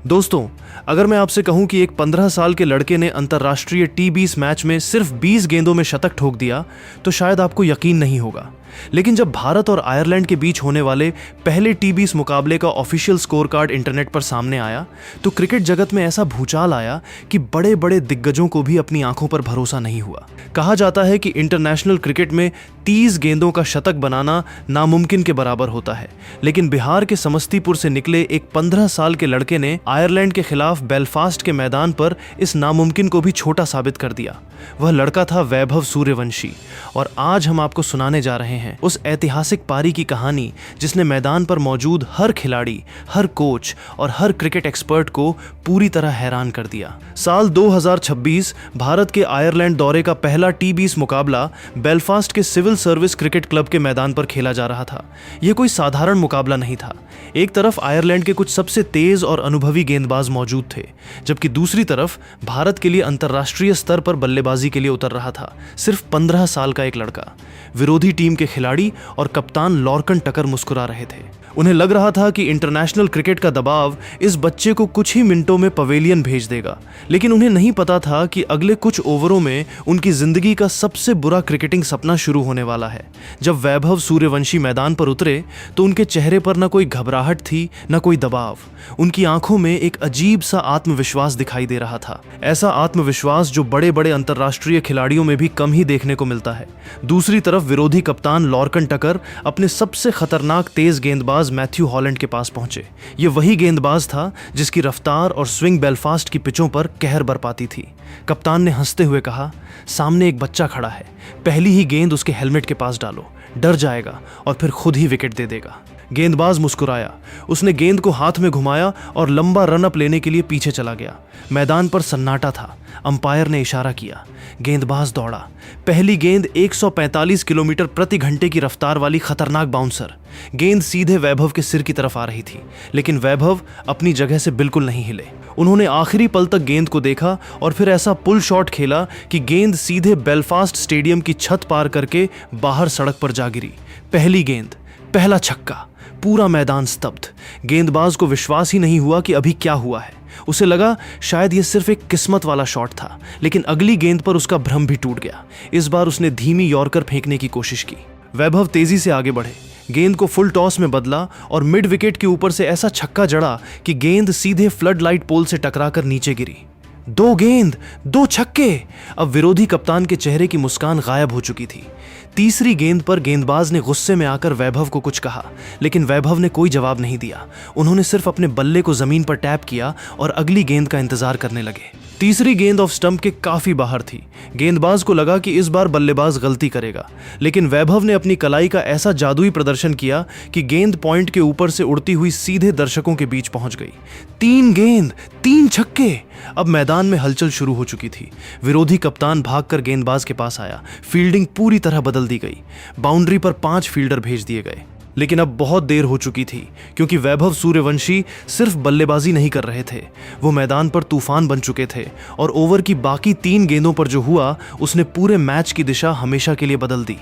दोस्तों, अगर मैं आपसे कहूं कि एक 15 साल के लड़के ने अंतर्राष्ट्रीय टी20 मैच में सिर्फ 20 गेंदों में शतक ठोक दिया तो शायद आपको यकीन नहीं होगा। लेकिन जब भारत और आयरलैंड के बीच होने वाले पहले टी20 मुकाबले का ऑफिशियल स्कोर कार्ड इंटरनेट पर सामने आया तो क्रिकेट जगत में ऐसा भूचाल आया कि बड़े बड़े दिग्गजों को भी अपनी आंखों पर भरोसा नहीं हुआ। कहा जाता है कि इंटरनेशनल क्रिकेट में 30 गेंदों का शतक बनाना नामुमकिन के बराबर होता है, लेकिन बिहार के समस्तीपुर से निकले एक 15 साल के लड़के ने आयरलैंड के खिलाफ बेलफास्ट के मैदान पर इस नामुमकिन को भी छोटा साबित कर दिया। वह लड़का था वैभव सूर्यवंशी, और आज हम आपको सुनाने जा रहे हैं उस ऐतिहासिक पारी की कहानी जिसने मैदान पर मौजूद हर खिलाड़ी, हर कोच और हर क्रिकेट एक्सपर्ट को पूरी तरह हैरान कर दिया। साल 2026 भारत के आयरलैंड दौरे का पहला टी20 मुकाबला बेलफास्ट के सिविल सर्विस क्रिकेट क्लब के मैदान पर खेला जा रहा था। यह कोई साधारण मुकाबला नहीं था। एक तरफ आयरलैंड के कुछ सबसे तेज और अनुभवी गेंदबाज मौजूद थे, जबकि दूसरी तरफ भारत के लिए अंतर्राष्ट्रीय स्तर पर बल्लेबाजी के लिए उतर रहा था सिर्फ 15 साल का एक लड़का। विरोधी टीम के खिलाड़ी और कप्तान लॉर्कन टकर मुस्कुरा रहे थे। उन्हें लग रहा था कि इंटरनेशनल क्रिकेट का दबाव इस बच्चे को कुछ ही मिनटों में पवेलियन भेज देगा, लेकिन उन्हें नहीं पता था कि अगले कुछ ओवरों में उनकी जिंदगी का सबसे बुरा क्रिकेटिंग सपना शुरू होने वाला है। जब वैभव सूर्यवंशी मैदान पर उतरे तो उनके चेहरे पर न कोई घबराहट थी, न कोई दबाव। उनकी आंखों में एक अजीब सा आत्मविश्वास दिखाई दे रहा था, ऐसा आत्मविश्वास जो बड़े बड़े अंतर्राष्ट्रीय खिलाड़ियों में भी कम ही देखने को मिलता है। दूसरी तरफ विरोधी कप्तान लॉर्कन टकर अपने सबसे खतरनाक तेज गेंदबाज मैथ्यू हॉलैंड के पास पहुंचे। ये वही गेंदबाज था जिसकी रफ्तार और स्विंग बेलफास्ट की पिचों पर कहर बरपाती थी। कप्तान ने हंसते हुए कहा, सामने एक बच्चा खड़ा है, पहली ही गेंद उसके हेलमेट के पास डालो, डर जाएगा और फिर खुद ही विकेट दे देगा। गेंदबाज मुस्कुराया, उसने गेंद को हाथ में घुमाया और लंबा रनअप लेने के लिए पीछे चला गया। मैदान पर सन्नाटा था। अंपायर ने इशारा किया, गेंदबाज दौड़ा। पहली गेंद 145 किलोमीटर प्रति घंटे की रफ्तार वाली खतरनाक बाउंसर। गेंद सीधे वैभव के सिर की तरफ आ रही थी, लेकिन वैभव अपनी जगह से बिल्कुल नहीं हिले। उन्होंने आखिरी पल तक गेंद को देखा और फिर ऐसा पुल शॉट खेला कि गेंद सीधे बेलफास्ट स्टेडियम की छत पार करके बाहर सड़क पर जा गिरी। पहली गेंद, पहला छक्का। पूरा मैदान स्तब्ध। गेंदबाज को विश्वास ही नहीं हुआ कि अभी क्या हुआ है। उसे लगा शायद यह सिर्फ एक किस्मत वाला शॉट था, लेकिन अगली गेंद पर उसका भ्रम भी टूट गया। इस बार उसने धीमी यॉर्कर फेंकने की कोशिश की। वैभव तेजी से आगे बढ़े, गेंद को फुल टॉस में बदला और मिड विकेट के ऊपर से ऐसा छक्का जड़ा कि गेंद सीधे फ्लड लाइट पोल से टकराकर नीचे गिरी। 2 गेंद, 2 छक्के। अब विरोधी कप्तान के चेहरे की मुस्कान गायब हो चुकी थी। तीसरी गेंद पर गेंदबाज ने गुस्से में आकर वैभव को कुछ कहा, लेकिन वैभव ने कोई जवाब नहीं दिया। उन्होंने सिर्फ अपने बल्ले को जमीन पर टैप किया और अगली गेंद का इंतजार करने लगे। तीसरी गेंद ऑफ स्टंप के काफी बाहर थी। गेंदबाज को लगा कि इस बार बल्लेबाज गलती करेगा, लेकिन वैभव ने अपनी कलाई का ऐसा जादुई प्रदर्शन किया कि गेंद पॉइंट के ऊपर से उड़ती हुई सीधे दर्शकों के बीच पहुंच गई। 3 गेंद, 3 छक्के। अब मैदान में हलचल शुरू हो चुकी थी। विरोधी कप्तान भागकर गेंदबाज के पास आया। फील्डिंग पूरी तरह बदल दी गई। बाउंड्री पर 5 फील्डर भेज दिए गए। लेकिन अब बहुत देर हो चुकी थी, क्योंकि वैभव सूर्यवंशी सिर्फ बल्लेबाजी नहीं कर रहे थे, वो मैदान पर तूफान बन चुके थे और ओवर की बाकी 3 गेंदों पर जो हुआ उसने पूरे मैच की दिशा हमेशा के लिए बदल दी।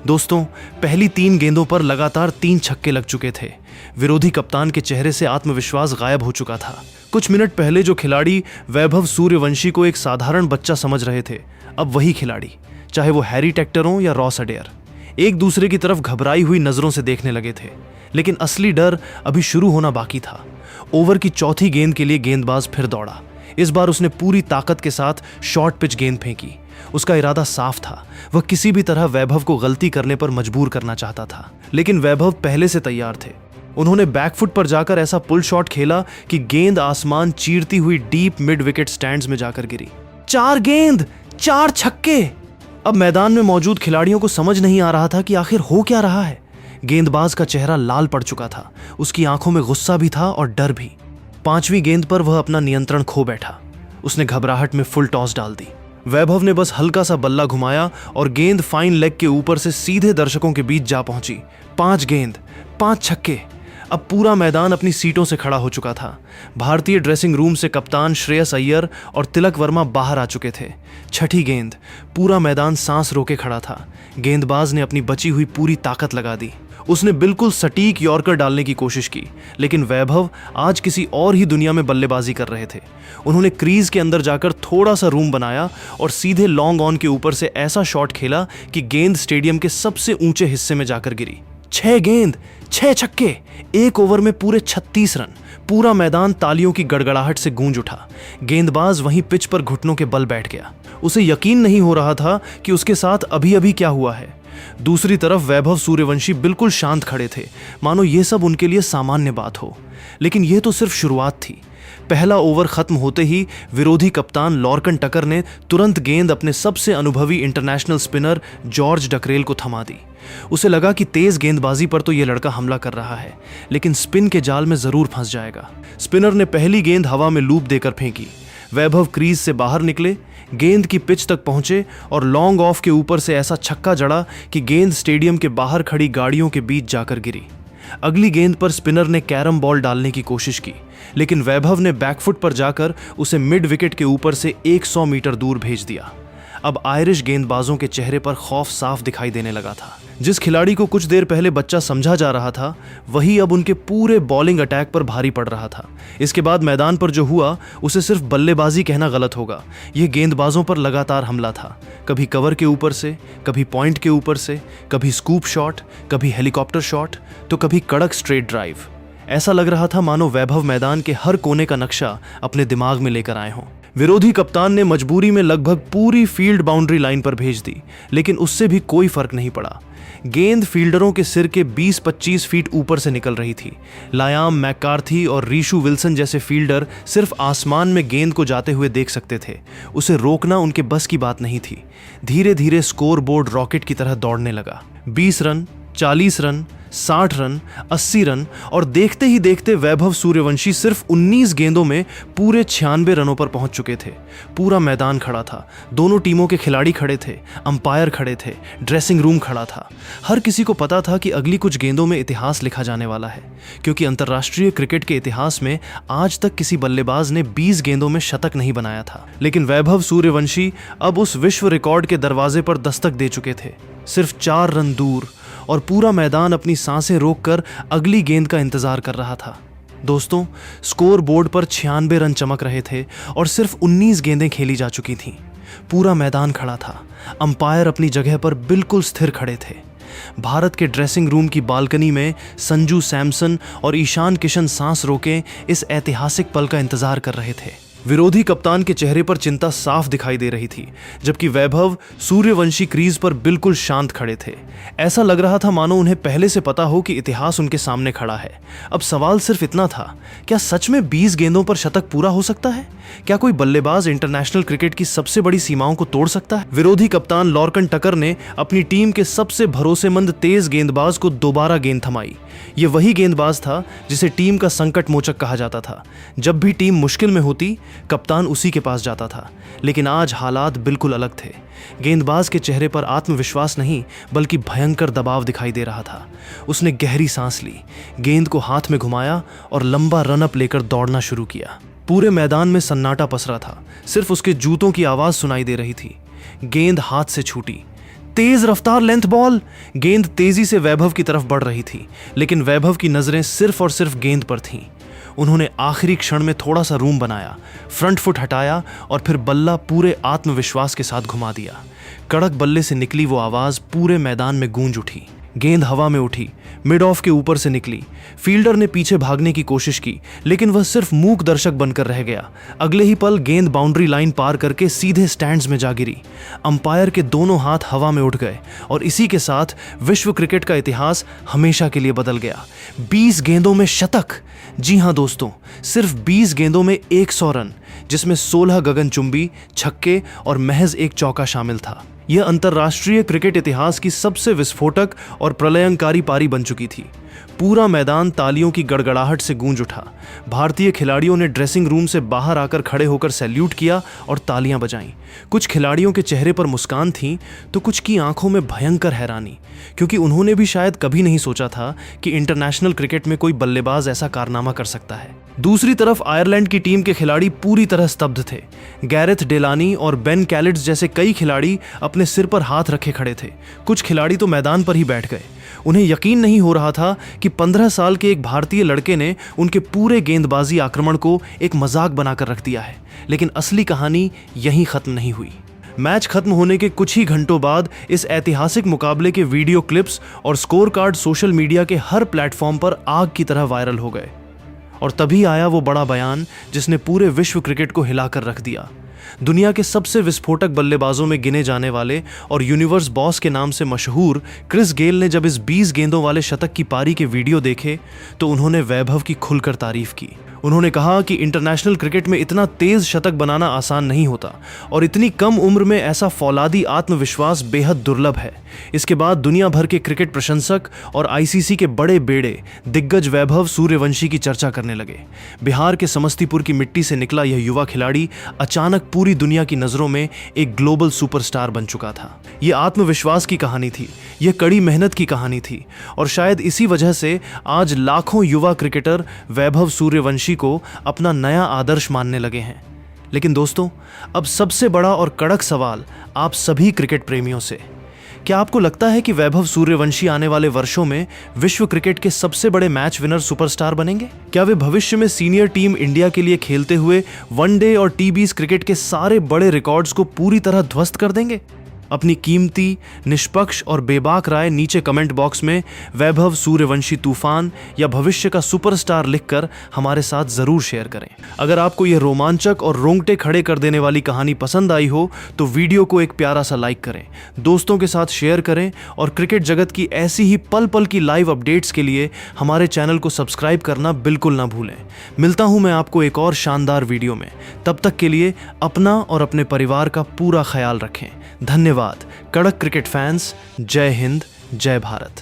दोस्तों, पहली 3 गेंदों पर लगातार 3 छक्के लग चुके थे। विरोधी कप्तान के चेहरे से आत्मविश्वास गायब हो चुका था। कुछ मिनट पहले जो खिलाड़ी वैभव सूर्यवंशी को एक साधारण बच्चा समझ रहे थे, अब वही खिलाड़ी, चाहे वो हैरी टेक्टर हो या रॉस अडेयर, एक दूसरे की तरफ घबराई हुई नजरों से देखने लगे थे। लेकिन असली डर अभी शुरू होना बाकी था। ओवर की चौथी गेंद के लिए गेंदबाज फिर दौड़ा। इस बार उसने पूरी ताकत के साथ शॉर्ट पिच गेंद फेंकी। उसका इरादा साफ था, वह किसी भी तरह वैभव को गलती करने पर मजबूर करना चाहता था। लेकिन वैभव पहले से तैयार थे। उन्होंने बैकफुट पर जाकर ऐसा पुल शॉट खेला कि गेंद आसमान चीरती हुई डीप मिड विकेट स्टैंड्स में जाकर गिरी। 4 गेंद, 4 छक्के। अब मैदान में मौजूद खिलाड़ियों को समझ नहीं आ रहा था कि आखिर हो क्या रहा है। गेंदबाज का चेहरा लाल पड़ चुका था। उसकी आंखों में गुस्सा भी था और डर भी। 5वीं गेंद पर वह अपना नियंत्रण खो बैठा। उसने घबराहट में फुल टॉस डाल दी। वैभव ने बस हल्का सा बल्ला घुमाया और गेंद फाइन लेग के ऊपर से सीधे दर्शकों के बीच जा पहुंची। 5 गेंद, 5 छक्के। अब पूरा मैदान अपनी सीटों से खड़ा हो चुका था। भारतीय ड्रेसिंग रूम से कप्तान श्रेयस अय्यर और तिलक वर्मा बाहर आ चुके थे। छठी गेंद, पूरा मैदान सांस रोके खड़ा था। गेंदबाज ने अपनी बची हुई पूरी ताकत लगा दी। उसने बिल्कुल सटीक यॉर्कर डालने की कोशिश की, लेकिन वैभव आज किसी और ही दुनिया में बल्लेबाजी कर रहे थे। उन्होंने क्रीज के अंदर जाकर थोड़ा सा रूम बनाया और सीधे लॉन्ग ऑन के ऊपर से ऐसा शॉट खेला कि गेंद स्टेडियम के सबसे ऊंचे हिस्से में जाकर गिरी। 6 गेंद, 6 छक्के, 1 ओवर में पूरे 36 रन। पूरा मैदान तालियों की गड़गड़ाहट से गूंज उठा। गेंदबाज वहीं पिच पर घुटनों के बल बैठ गया। उसे यकीन नहीं हो रहा था कि उसके साथ अभी अभी क्या हुआ है। दूसरी तरफ वैभव सूर्यवंशी बिल्कुल शांत खड़े थे, मानो ये सब उनके लिए सामान्य बात हो। लेकिन यह तो सिर्फ शुरुआत थी। पहला ओवर खत्म होते ही विरोधी कप्तान लॉर्कन टकर ने तुरंत गेंद अपने सबसे अनुभवी इंटरनेशनल स्पिनर जॉर्ज डकरेल को थमा दी। उसे लगा कि तेज गेंदबाजी पर तो यह लड़का हमला कर रहा है, लेकिन स्पिन के जाल में जरूर फंस जाएगा। स्पिनर ने पहली गेंद हवा में लूप देकर फेंकी। वैभव क्रीज से बाहर निकले, गेंद की पिच तक पहुंचे और लॉन्ग ऑफ के ऊपर से ऐसा छक्का जड़ा कि गेंद स्टेडियम के बाहर खड़ी गाड़ियों के बीच जाकर गिरी। अगली गेंद पर स्पिनर ने कैरम बॉल डालने की कोशिश की, लेकिन वैभव ने बैकफुट पर जाकर उसे मिड विकेट के ऊपर से 100 मीटर दूर भेज दिया। अब आयरिश गेंदबाजों के चेहरे पर खौफ साफ दिखाई देने लगा था। जिस खिलाड़ी को कुछ देर पहले बच्चा समझा जा रहा था, वही अब उनके पूरे बॉलिंग अटैक पर भारी पड़ रहा था। इसके बाद मैदान पर जो हुआ उसे सिर्फ बल्लेबाजी कहना गलत होगा। यह गेंदबाजों पर लगातार हमला था। कभी कवर के ऊपर से, कभी पॉइंट के ऊपर से, कभी स्कूप शॉट, कभी हेलीकॉप्टर शॉट, तो कभी कड़क स्ट्रेट ड्राइव। ऐसा लग रहा था मानो वैभव मैदान के हर कोने का नक्शा अपने दिमाग में लेकर आए हों। विरोधी कप्तान ने मजबूरी में लगभग पूरी फील्ड बाउंड्री लाइन पर भेज दी, लेकिन उससे भी कोई फर्क नहीं पड़ा। गेंद फील्डरों के सिर के 20-25 फीट ऊपर से निकल रही थी। लायाम मैकार्थी और रीशु विल्सन जैसे फील्डर सिर्फ आसमान में गेंद को जाते हुए देख सकते थे। उसे रोकना उनके बस की बात नहीं थी। धीरे धीरे स्कोर बोर्ड रॉकेट की तरह दौड़ने लगा। 20 रन, 40 रन, 60 रन, 80 रन और देखते ही देखते वैभव सूर्यवंशी सिर्फ 19 गेंदों में पूरे 96 रनों पर पहुंच चुके थे। पूरा मैदान खड़ा था। दोनों टीमों के खिलाड़ी खड़े थे, अंपायर खड़े थे, ड्रेसिंग रूम खड़ा था। हर किसी को पता था कि अगली कुछ गेंदों में इतिहास लिखा जाने वाला है, क्योंकि अंतर्राष्ट्रीय क्रिकेट के इतिहास में आज तक किसी बल्लेबाज ने 20 गेंदों में शतक नहीं बनाया था। लेकिन वैभव सूर्यवंशी अब उस विश्व रिकॉर्ड के दरवाजे पर दस्तक दे चुके थे, सिर्फ 4 रन दूर, और पूरा मैदान अपनी सांसें रोककर अगली गेंद का इंतजार कर रहा था। दोस्तों, स्कोर बोर्ड पर 96 रन चमक रहे थे और सिर्फ 19 गेंदें खेली जा चुकी थीं। पूरा मैदान खड़ा था। अंपायर अपनी जगह पर बिल्कुल स्थिर खड़े थे। भारत के ड्रेसिंग रूम की बालकनी में संजू सैमसन और ईशान किशन सांस रोके इस ऐतिहासिक पल का इंतजार कर रहे थे। विरोधी कप्तान के चेहरे पर चिंता साफ दिखाई दे रही थी, जबकि वैभव सूर्यवंशी क्रीज पर बिल्कुल शांत खड़े थे। ऐसा लग रहा था मानो उन्हें पहले से पता हो कि इतिहास उनके सामने खड़ा है। अब सवाल सिर्फ इतना था, क्या सच में 20 गेंदों पर शतक पूरा हो सकता है? क्या कोई बल्लेबाज इंटरनेशनल क्रिकेट की सबसे बड़ी सीमाओं को तोड़ सकता है? विरोधी कप्तान लॉर्कन टकर ने अपनी टीम के सबसे भरोसेमंद तेज गेंदबाज को दोबारा गेंद थमाई। ये वही गेंदबाज था जिसे टीम का संकट मोचक कहा जाता था। जब भी टीम मुश्किल में होती, कप्तान उसी के पास जाता था। लेकिन आज हालात बिल्कुल अलग थे। गेंदबाज के चेहरे पर आत्मविश्वास नहीं, बल्कि भयंकर दबाव दिखाई दे रहा था। उसने गहरी सांस ली, गेंद को हाथ में घुमाया और लंबा रनअप लेकर दौड़ना शुरू किया। पूरे मैदान में सन्नाटा पसरा था। सिर्फ उसके जूतों की आवाज सुनाई दे रही थी। गेंद हाथ से छूटी। तेज रफ्तार लेंथ बॉल। गेंद तेजी से वैभव की तरफ बढ़ रही थी, लेकिन वैभव की नजरें सिर्फ और सिर्फ गेंद पर थीं। उन्होंने आखिरी क्षण में थोड़ा सा रूम बनाया, फ्रंट फुट हटाया और फिर बल्ला पूरे आत्मविश्वास के साथ घुमा दिया। कड़क बल्ले से निकली वो आवाज पूरे मैदान में गूंज उठी। गेंद हवा में उठी, मिड ऑफ के ऊपर से निकली। फील्डर ने पीछे भागने की कोशिश की, लेकिन वह सिर्फ मूक दर्शक बनकर रह गया। अगले ही पल गेंद बाउंड्री लाइन पार करके सीधे स्टैंड्स में जा गिरी। अंपायर के दोनों हाथ हवा में उठ गए और इसी के साथ विश्व क्रिकेट का इतिहास हमेशा के लिए बदल गया। 20 गेंदों में शतक। जी हां दोस्तों, सिर्फ 20 गेंदों में 100 रन। जिसमें 16 गगनचुंबी छक्के और महज एक चौका शामिल था। यह अंतर्राष्ट्रीय क्रिकेट इतिहास की सबसे विस्फोटक और प्रलयंकारी पारी बन चुकी थी। पूरा मैदान तालियों की गड़गड़ाहट से गूंज उठा। भारतीय खिलाड़ियों ने ड्रेसिंग रूम से बाहर आकर खड़े होकर सैल्यूट किया और तालियां बजाईं। कुछ खिलाड़ियों के चेहरे पर मुस्कान थी तो कुछ की आंखों में भयंकर हैरानी, क्योंकि उन्होंने भी शायद कभी नहीं सोचा था कि इंटरनेशनल क्रिकेट में कोई बल्लेबाज ऐसा कारनामा कर सकता है। दूसरी तरफ आयरलैंड की टीम के खिलाड़ी पूरी तरह स्तब्ध थे। गैरेथ डेलानी और बेन कैलिड्स जैसे कई खिलाड़ी अपने सिर पर हाथ रखे खड़े थे। कुछ खिलाड़ी तो मैदान पर ही बैठ गए। उन्हें यकीन नहीं हो रहा था कि 15 साल के एक भारतीय लड़के ने उनके पूरे गेंदबाजी आक्रमण को एक मजाक बनाकर रख दिया है। लेकिन असली कहानी यहीं खत्म नहीं हुई। मैच खत्म होने के कुछ ही घंटों बाद इस ऐतिहासिक मुकाबले के वीडियो क्लिप्स और स्कोर कार्ड सोशल मीडिया के हर प्लेटफॉर्म पर आग की तरह वायरल हो गए। और तभी आया वो बड़ा बयान जिसने पूरे विश्व क्रिकेट को हिलाकर रख दिया। दुनिया के सबसे विस्फोटक बल्लेबाजों में गिने जाने वाले और यूनिवर्स बॉस के नाम से मशहूर क्रिस गेल ने जब इस 20 गेंदों वाले शतक की पारी के वीडियो देखे तो उन्होंने वैभव की खुलकर तारीफ की। उन्होंने कहा कि इंटरनेशनल क्रिकेट में इतना तेज शतक बनाना आसान नहीं होता और इतनी कम उम्र में ऐसा फौलादी आत्मविश्वास बेहद दुर्लभ है। इसके बाद दुनिया भर के क्रिकेट प्रशंसक और आईसीसी के बड़े बेड़े दिग्गज वैभव सूर्यवंशी की चर्चा करने लगे। बिहार के समस्तीपुर की मिट्टी से निकला यह युवा खिलाड़ी अचानक पूरी दुनिया की नजरों में एक ग्लोबल सुपरस्टार बन चुका था। यह आत्मविश्वास की कहानी थी, यह कड़ी मेहनत की कहानी थी और शायद इसी वजह से आज लाखों युवा क्रिकेटर वैभव सूर्यवंशी को अपना नया आदर्श मानने लगे हैं। लेकिन दोस्तों, अब सबसे बड़ा और कड़क सवाल आप सभी क्रिकेट प्रेमियों से, क्या आपको लगता है कि वैभव सूर्यवंशी आने वाले वर्षों में विश्व क्रिकेट के सबसे बड़े मैच विनर सुपरस्टार बनेंगे? क्या वे भविष्य में सीनियर टीम इंडिया के लिए खेलते हुए वनडे और टी20 क्रिकेट के सारे बड़े रिकॉर्ड्स को पूरी तरह ध्वस्त कर देंगे? अपनी कीमती, निष्पक्ष और बेबाक राय नीचे कमेंट बॉक्स में वैभव सूर्यवंशी तूफान या भविष्य का सुपरस्टार लिखकर हमारे साथ जरूर शेयर करें। अगर आपको यह रोमांचक और रोंगटे खड़े कर देने वाली कहानी पसंद आई हो तो वीडियो को एक प्यारा सा लाइक करें, दोस्तों के साथ शेयर करें और क्रिकेट जगत की ऐसी ही पल पल की लाइव अपडेट्स के लिए हमारे चैनल को सब्सक्राइब करना बिल्कुल ना भूलें। मिलता हूं मैं आपको एक और शानदार वीडियो में। तब तक के लिए अपना और अपने परिवार का पूरा ख्याल रखें। धन्यवाद। कड़क क्रिकेट फैंस, जय हिंद, जय भारत।